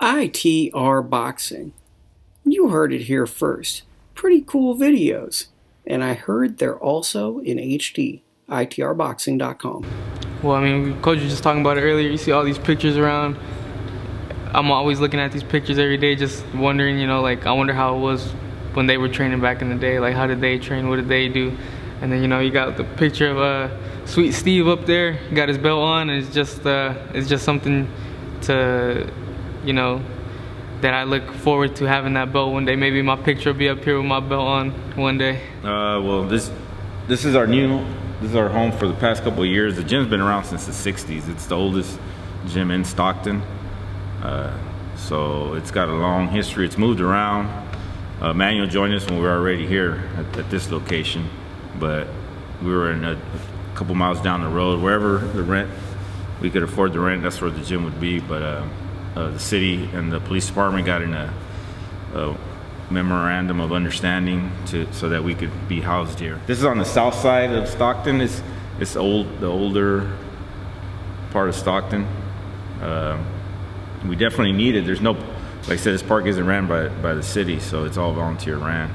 ITR Boxing. You heard it here first. Pretty cool videos. And I heard they're also in HD. ITRboxing.com. Well, I mean, Coach was just talking about it earlier. You see all these pictures around. I'm always looking at these pictures every day, just wondering, you know, like, I wonder how it was when they were training back in the day. Like, how did they train? What did they do? And then, you know, you got the picture of Sweet Steve up there. He got his belt on, and it's just something to, you know, that I look forward to having that belt one day. Maybe my picture will be up here with my belt on one day. Well, this is our home for the past couple of years. The gym's been around since the 60s. It's the oldest gym in Stockton. So it's got a long history. It's moved around. Manuel joined us when we were already here at this location, but we were in a couple miles down the road. Wherever the rent, we could afford the rent, that's where the gym would be. But the city and the police department got in a memorandum of understanding so that we could be housed here. This is on the south side of Stockton. It's the older part of Stockton. We definitely need it. There's no, like I said, this park isn't ran by the city, so it's all volunteer ran.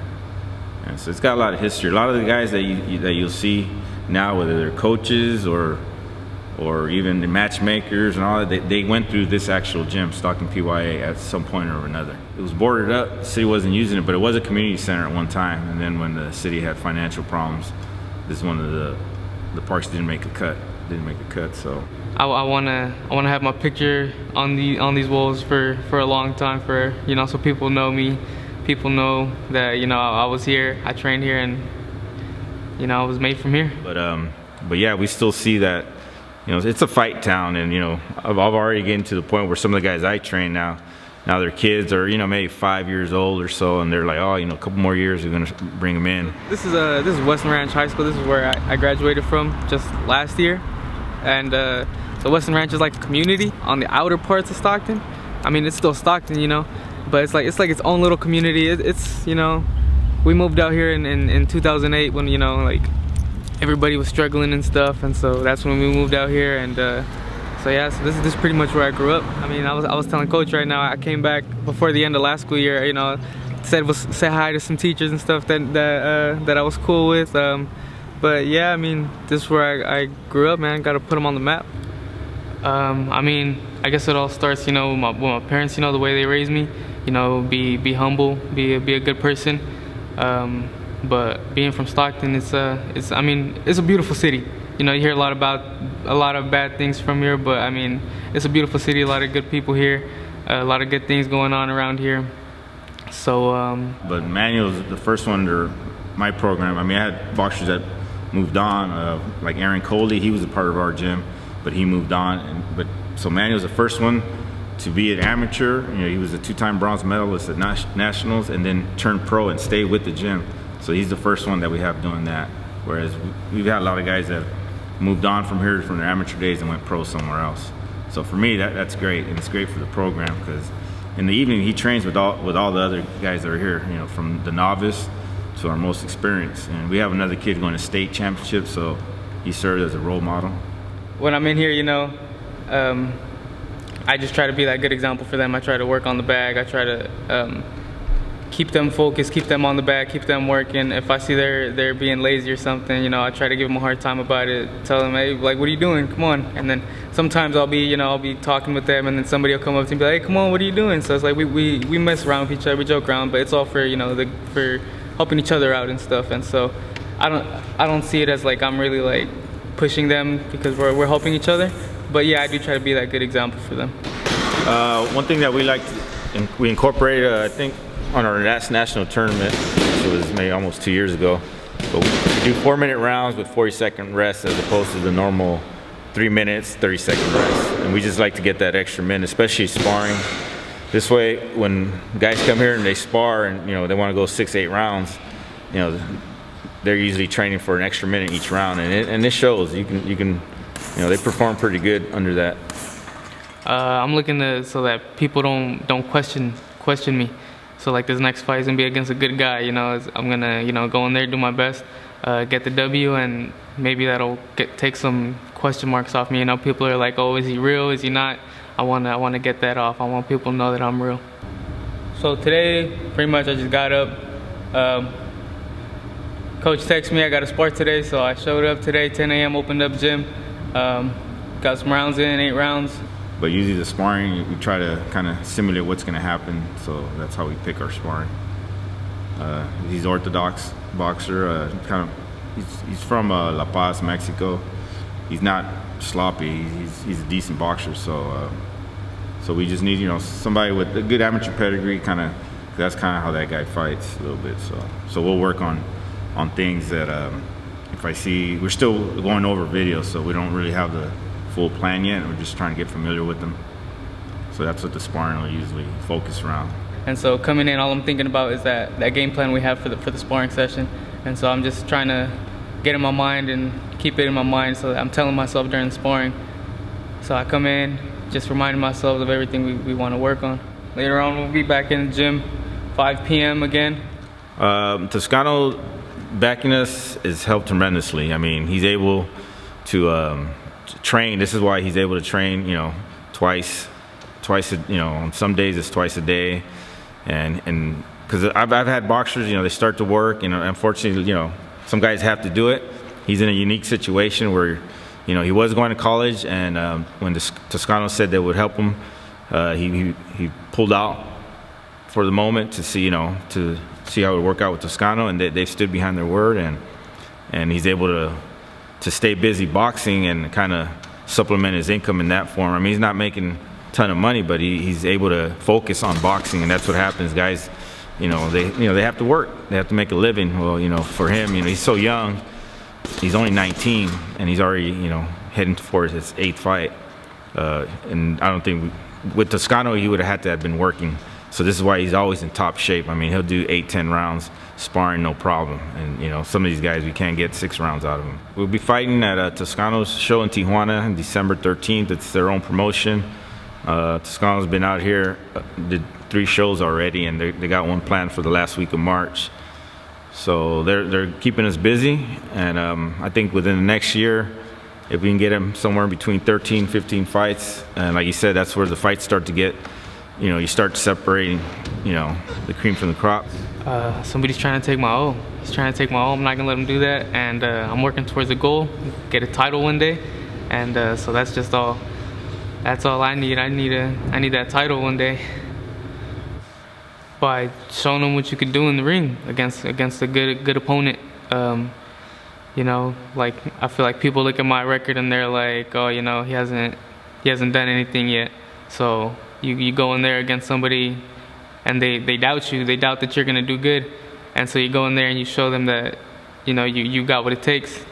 And so it's got a lot of history. A lot of the guys that you'll see now, whether they're coaches or even the matchmakers and all that, they went through this actual gym, Stockton PYA, at some point or another. It was boarded up. The city wasn't using it, but it was a community center at one time. And then when the city had financial problems, this is one of the parks didn't make a cut. So I wanna have my picture on these walls for a long time, for, you know, so people know me, people know that, you know, I was here, I trained here, and, you know, I was made from here. But yeah, we still see that, you know, it's a fight town, and, you know, I've already getting to the point where some of the guys I train now their kids are, you know, maybe 5 years old or so, and they're like, oh, you know, a couple more years we're gonna bring them in. This is Western Ranch High School. This is where I graduated from just last year. And so Western Ranch is like a community on the outer parts of Stockton. I mean, it's still Stockton, you know, but it's like its own little community. It's, you know, we moved out here in 2008 when, you know, like, everybody was struggling and stuff, and so that's when we moved out here. And so yeah, so this is pretty much where I grew up. I mean, I was telling Coach right now, I came back before the end of last school year, you know, said hi to some teachers and stuff that I was cool with. But yeah, I mean, this is where I grew up, man. Got to put them on the map. I mean, I guess it all starts, you know, with my parents, you know, the way they raised me. You know, be humble, be a good person. But being from Stockton, I mean, it's a beautiful city. You know, you hear a lot of bad things from here, but I mean, it's a beautiful city. A lot of good people here, a lot of good things going on around here. So. But Manuel's the first one under my program. I mean, I had boxers that moved on, like Aaron Coley. He was a part of our gym, but he moved on. So Manuel's the first one to be an amateur. You know, he was a 2-time bronze medalist at nationals, and then turned pro and stayed with the gym. So he's the first one that we have doing that. Whereas we've had a lot of guys that moved on from here from their amateur days and went pro somewhere else. So for me, that's great, and it's great for the program, because in the evening he trains with all the other guys that are here. You know, from the novice to our most experienced. And we have another kid going to state championships, so he served as a role model. When I'm in here, you know, I just try to be that good example for them. I try to work on the bag. I try to keep them focused, keep them on the bag, keep them working. If I see they're being lazy or something, you know, I try to give them a hard time about it. Tell them, hey, like, what are you doing? Come on. And then sometimes I'll be talking with them, and then somebody will come up to me and be like, hey, come on, what are you doing? So it's like we mess around with each other, we joke around, but it's all for, you know, for helping each other out and stuff. And so I don't see it as like I'm really like pushing them, because we're helping each other. But yeah, I do try to be that good example for them. One thing that we incorporated, I think, on our last national tournament, which was maybe almost 2 years ago, but we do 4-minute rounds with 40-second rest, as opposed to the normal 3 minutes, 30-second rest. And we just like to get that extra minute, especially sparring. This way, when guys come here and they spar, and, you know, they want to go 6-8 rounds, you know, they're usually training for an extra minute each round, and this shows. You can, you know, they perform pretty good under that. I'm looking so that people don't question me. So like, this next fight is gonna be against a good guy. You know, I'm gonna, you know, go in there, do my best, get the W, and maybe that'll take some question marks off me. You know, people are like, oh, is he real? Is he not? I wanna get that off. I want people to know that I'm real. So today, pretty much I just got up. Coach texted me I got a sport today, so I showed up today, 10 a.m., opened up gym. Got some rounds in, 8 rounds. But usually the sparring, we try to kind of simulate what's going to happen, so that's how we pick our sparring. He's orthodox boxer, he's from La Paz, Mexico. He's not sloppy, he's a decent boxer, so we just need, somebody with a good amateur pedigree, that's kind of how that guy fights a little bit, so we'll work on things that if I see, we're still going over videos, so we don't really have the full plan yet. We're just trying to get familiar with them. So that's what the sparring will usually focus around. And so coming in, all I'm thinking about is that game plan we have for the sparring session. And so I'm just trying to get in my mind and keep it in my mind, so that I'm telling myself during the sparring. So I come in, just reminding myself of everything we want to work on. Later on, we'll be back in the gym, 5 p.m. again. Toscano backing us has helped tremendously. I mean, he's able to train. This is why he's able to train, twice, on some days it's twice a day. And because I've had boxers, they start to work, unfortunately, some guys have to do it. He's in a unique situation where, he was going to college, and when Toscano said that would help him, he pulled out for the moment to see, to see how it would work out with Toscano, and they stood behind their word, and he's able to stay busy boxing and kind of supplement his income in that form. I mean, he's not making a ton of money, but he's able to focus on boxing, and that's what happens. Guys, they have to work. They have to make a living. Well, for him, he's so young. He's only 19, and he's already, heading towards his 8th fight. And I don't think with Toscano he would have had to have been working. So this is why he's always in top shape. I mean, he'll do 8-10 rounds sparring, no problem. And some of these guys, we can't get 6 rounds out of them. We'll be fighting at Toscano's show in Tijuana on December 13th. It's their own promotion. Toscano's been out here, did 3 shows already, and they got one planned for the last week of March. So they're keeping us busy, and I think within the next year, if we can get him somewhere between 13, 15 fights, and like you said, that's where the fights start to get, you start separating, the cream from the crop. Somebody's trying to take my O. He's trying to take my O. I'm not gonna let him do that, and I'm working towards a goal, get a title one day, and so that's just all. That's all I need. I need that title one day. By showing them what you can do in the ring against a good opponent. Like I feel like people look at my record and they're like, oh, he hasn't done anything yet. So you go in there against somebody and they doubt you. They doubt that you're gonna do good, and so you go in there and you show them that you got what it takes.